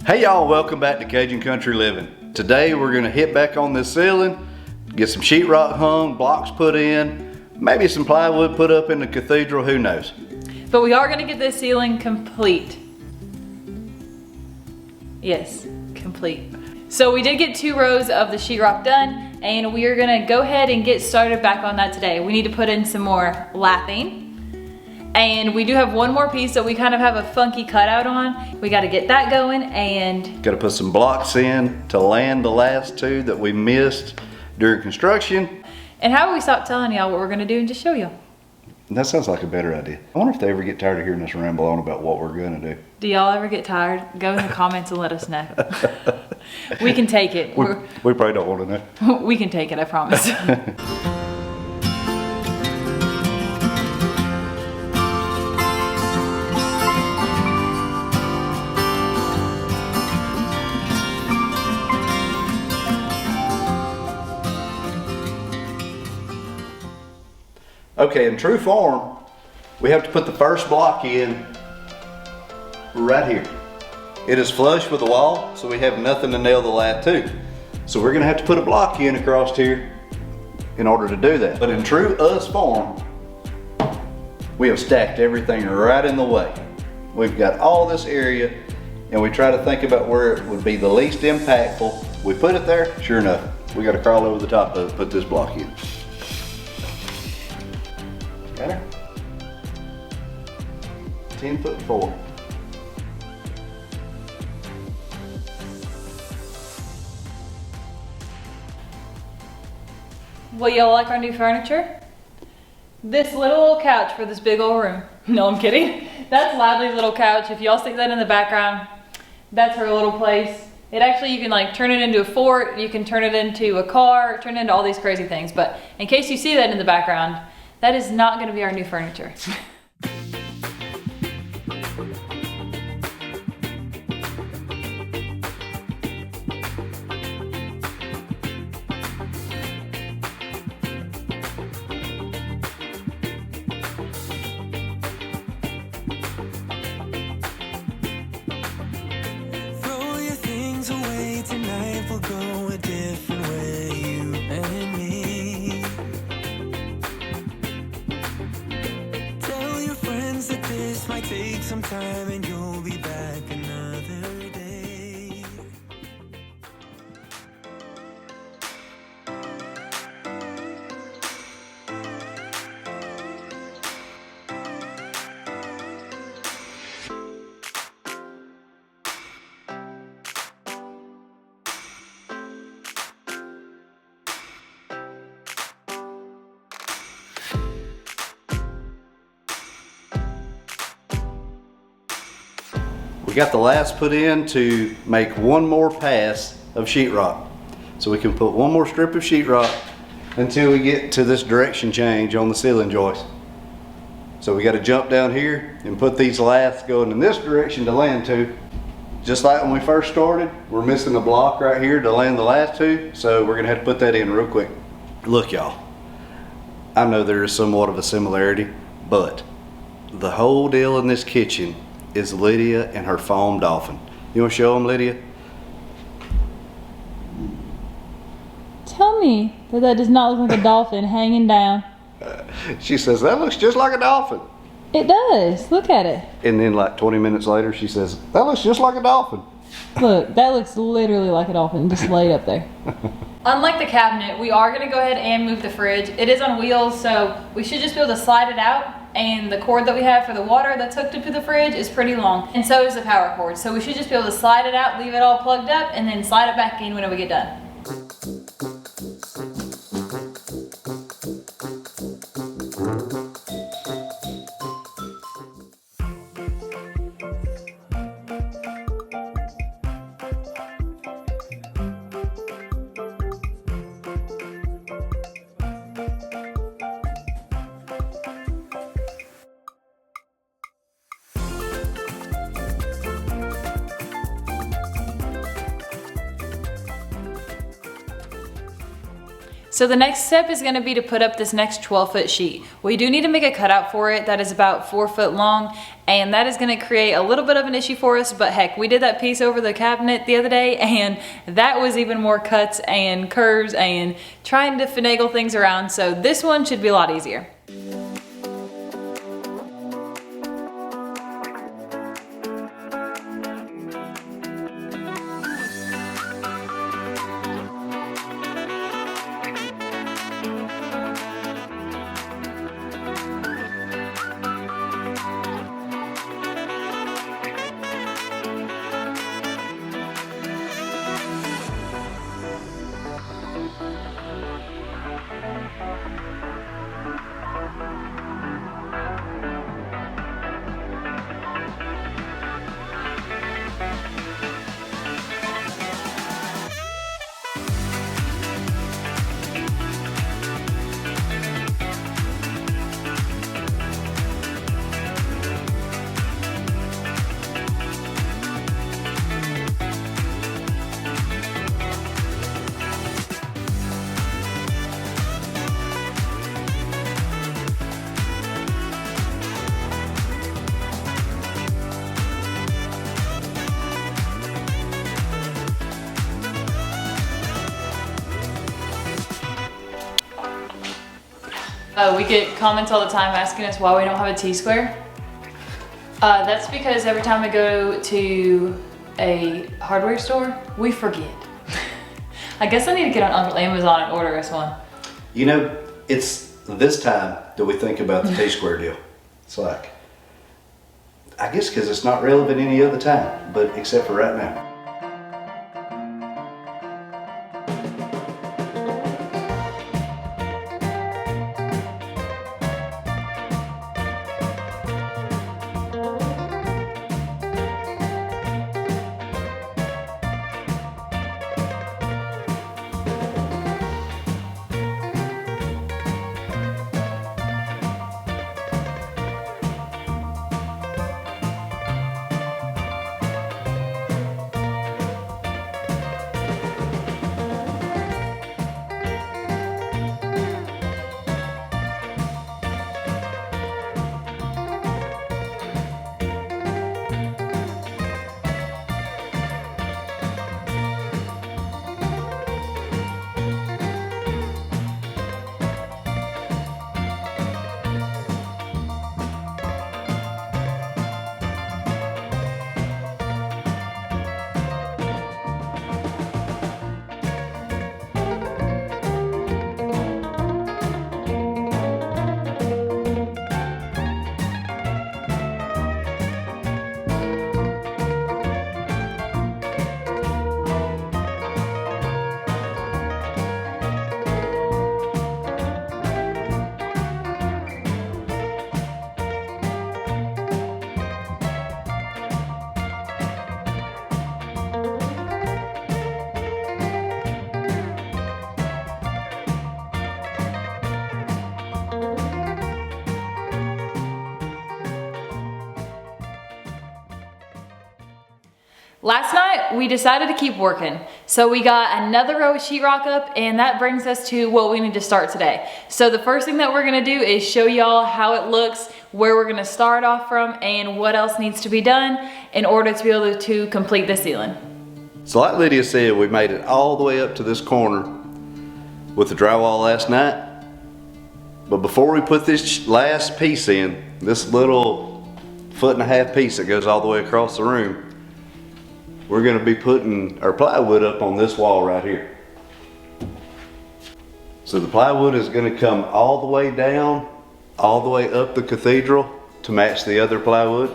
Hey y'all, welcome back to Cajun Country Living. Today we're gonna hit back on this ceiling, get some sheetrock hung, blocks put in, maybe some plywood put up in the cathedral, who knows. But we are gonna get this ceiling complete. Yes, complete. So we did get 2 rows of the sheetrock done, and we are gonna go ahead and get started back on that today. We need to put in some more lathing. And we do have one more piece that we kind of have a funky cutout on. We got to get that going and got to put some blocks in to land the last 2 that we missed during construction. And how about we stop telling y'all what we're gonna do and just show y'all? That sounds like a better idea. I wonder if they ever get tired of hearing us ramble on about what we're gonna do. Do y'all ever get tired? Go in the comments and let us know. We can take it. We probably don't want to know. We can take it, I promise. Okay, in true form, we have to put the first block in right here. It is flush with the wall, so we have nothing to nail the last 2. So we're gonna have to put a block in across here in order to do that. But in true us form, we have stacked everything right in the way. We've got all this area, and we try to think about where it would be the least impactful. We put it there, sure enough, we gotta crawl over the top of it, put this block in. Got her? 10'4". Well, y'all like our new furniture? This little couch for this big old room. No, I'm kidding. That's Ladley's little couch. If y'all see that in the background, that's her little place. It actually, you can like turn it into a fort, you can turn it into a car, turn it into all these crazy things. But in case you see that in the background, that is not gonna be our new furniture. Throw your things away tonight, we'll go a different way, you and me. Tell your friends that this might take some time and you'll be back another day. We got the last put in to make one more pass of sheetrock. So we can put one more strip of sheetrock until we get to this direction change on the ceiling joist. So we got to jump down here and put these laths going in this direction to land to. Just like when we first started, we're missing a block right here to land the last 2. So we're gonna have to put that in real quick. Look y'all, I know there is somewhat of a similarity, but the whole deal in this kitchen is Lydia and her foam dolphin. You want to show them, Lydia? Tell me that does not look like a dolphin hanging down. She says, that looks just like a dolphin. It does, look at it. And then like 20 minutes later, she says, that looks just like a dolphin. Look, that looks literally like a dolphin just laid up there. Unlike the cabinet, we are gonna go ahead and move the fridge. It is on wheels, so we should just be able to slide it out. And the cord that we have for the water that's hooked up to the fridge is pretty long. And so is the power cord. So we should just be able to slide it out, leave it all plugged up, and then slide it back in whenever we get done. So the next step is gonna be to put up this next 12-foot sheet. We do need to make a cutout for it that is about 4 foot long, and that is going to create a little bit of an issue for us. But heck, we did that piece over the cabinet the other day, and that was even more cuts and curves and trying to finagle things around. So this one should be a lot easier. We get comments all the time asking us why we don't have a T-square. That's because every time we go to a hardware store, we forget. I guess I need to get on Amazon and order us one. You know, it's this time that we think about the T-square deal. It's like, I guess because it's not relevant any other time, but except for right now. Last night, we decided to keep working. So we got another row of sheetrock up, and that brings us to what we need to start today. So the first thing that we're gonna do is show y'all how it looks, where we're gonna start off from, and what else needs to be done in order to be able to complete the ceiling. So like Lydia said, we made it all the way up to this corner with the drywall last night. But before we put this last piece in, this little 1.5 foot piece that goes all the way across the room, we're gonna be putting our plywood up on this wall right here. So the plywood is gonna come all the way down, all the way up the cathedral to match the other plywood.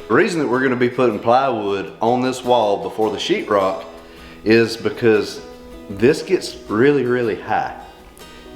The reason that we're gonna be putting plywood on this wall before the sheetrock is because this gets really, really high.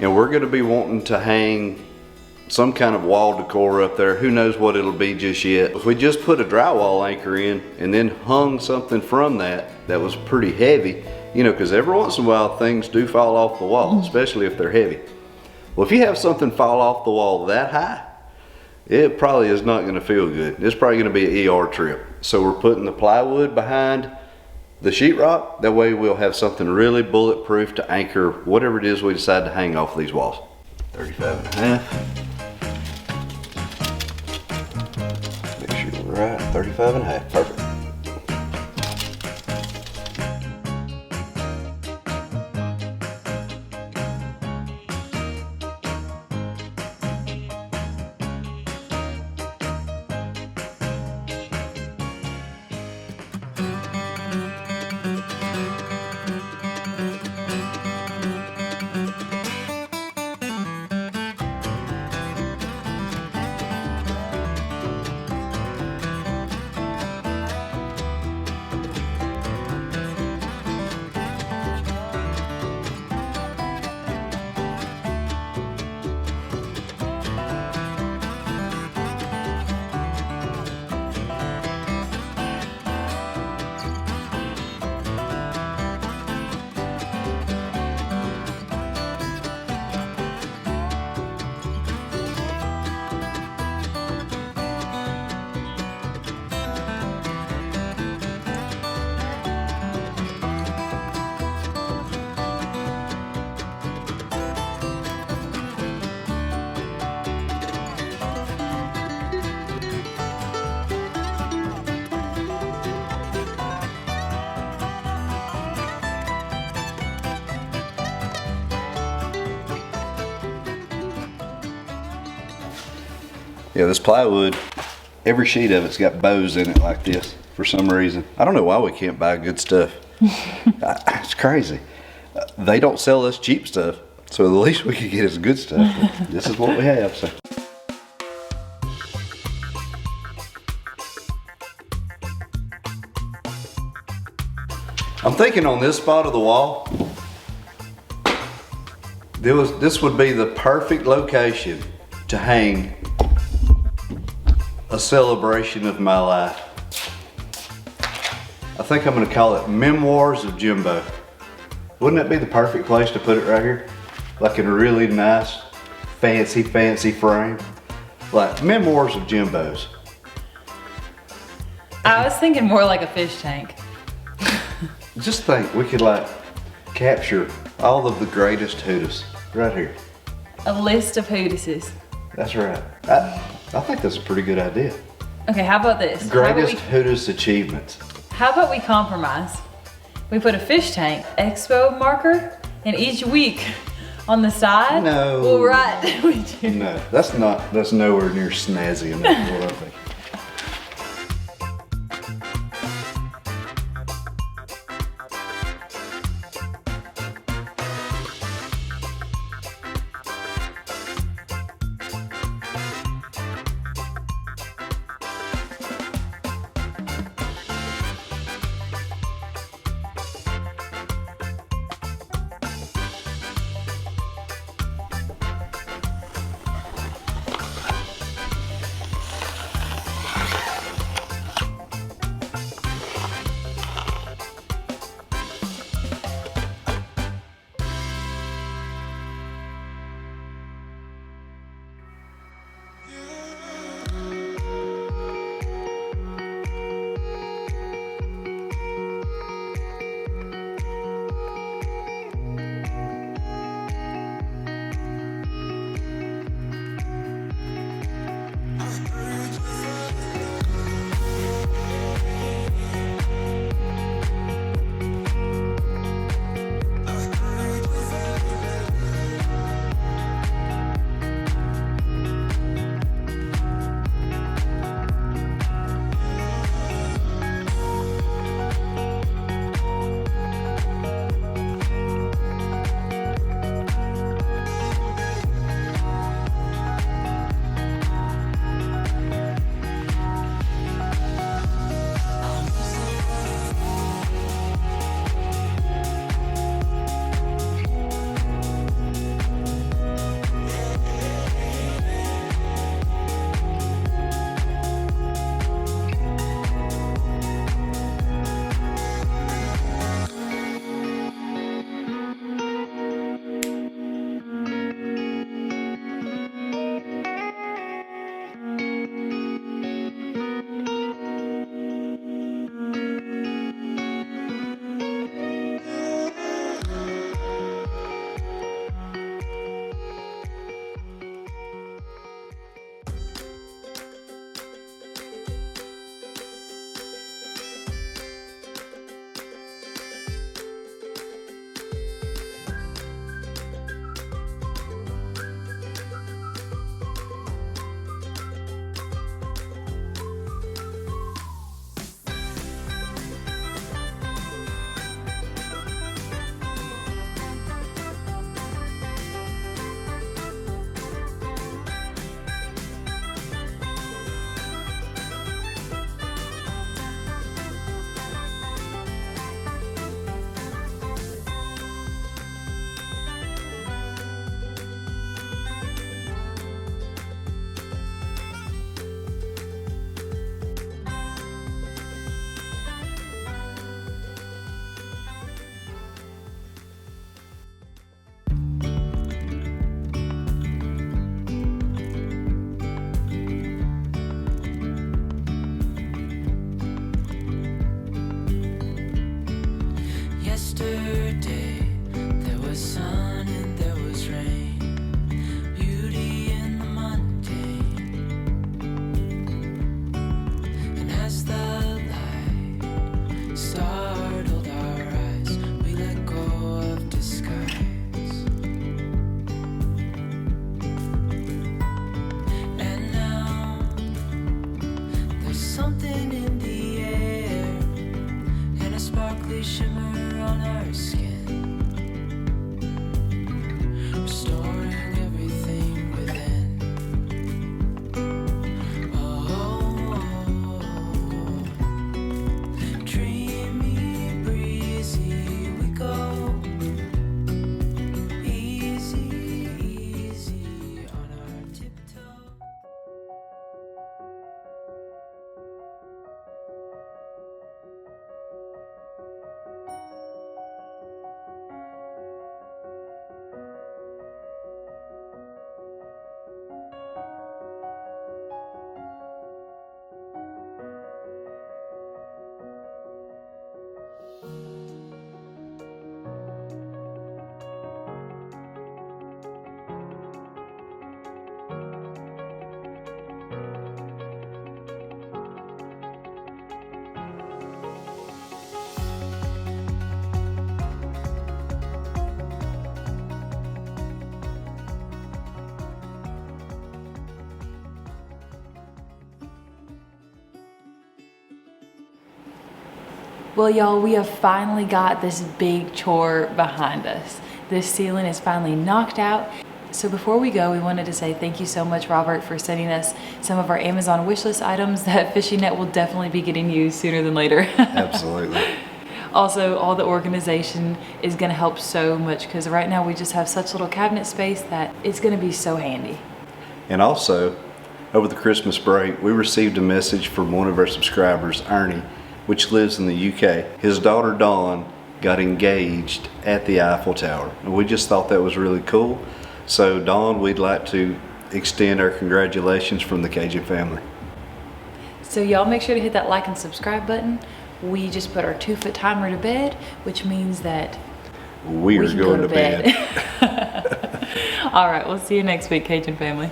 And we're gonna be wanting to hang some kind of wall decor up there. Who knows what it'll be just yet. If we just put a drywall anchor in and then hung something from that was pretty heavy, you know, because every once in a while things do fall off the wall, especially if they're heavy. Well, if you have something fall off the wall that high, it probably is not gonna feel good. It's probably gonna be an ER trip. So we're putting the plywood behind the sheetrock. That way we'll have something really bulletproof to anchor whatever it is we decide to hang off these walls. 35.5. Make sure we're right, 35.5, perfect. Yeah, this plywood, every sheet of it's got bows in it like this for some reason. I don't know why we can't buy good stuff. It's crazy. They don't sell us cheap stuff, so the least we could get is good stuff. This is what we have. So. I'm thinking on this spot of the wall, this would be the perfect location to hang a celebration of my life. I think I'm gonna call it Memoirs of Jimbo. Wouldn't that be the perfect place to put it right here? Like in a really nice, fancy frame. Like Memoirs of Jimbo's. I was thinking more like a fish tank. Just think, we could like capture all of the greatest hootis right here. A list of hoodises. That's right. I think that's a pretty good idea. Okay, how about this? Greatest hootis achievements. How about we compromise? We put a fish tank expo marker, and each week on the side, No. we'll write. We do. No, that's nowhere near snazzy enough for what I think. silvery shimmer on our skin, restoring everything within. Oh, dreamy, breezy, we go. Easy, easy on our tiptoe. Well, y'all, we have finally got this big chore behind us. This ceiling is finally knocked out. So before we go, we wanted to say thank you so much, Robert, for sending us some of our Amazon wishlist items. That fishing net will definitely be getting used sooner than later. Absolutely. Also, all the organization is gonna help so much because right now we just have such little cabinet space that it's gonna be so handy. And also, over the Christmas break, we received a message from one of our subscribers, Ernie, which lives in the UK. His daughter Dawn got engaged at the Eiffel Tower, and we just thought that was really cool. So Dawn, we'd like to extend our congratulations from the Cajun family. So y'all make sure to hit that like and subscribe button. We just put our 2-foot timer to bed, which means that We are can going go to bed. All right, we'll see you next week, Cajun family.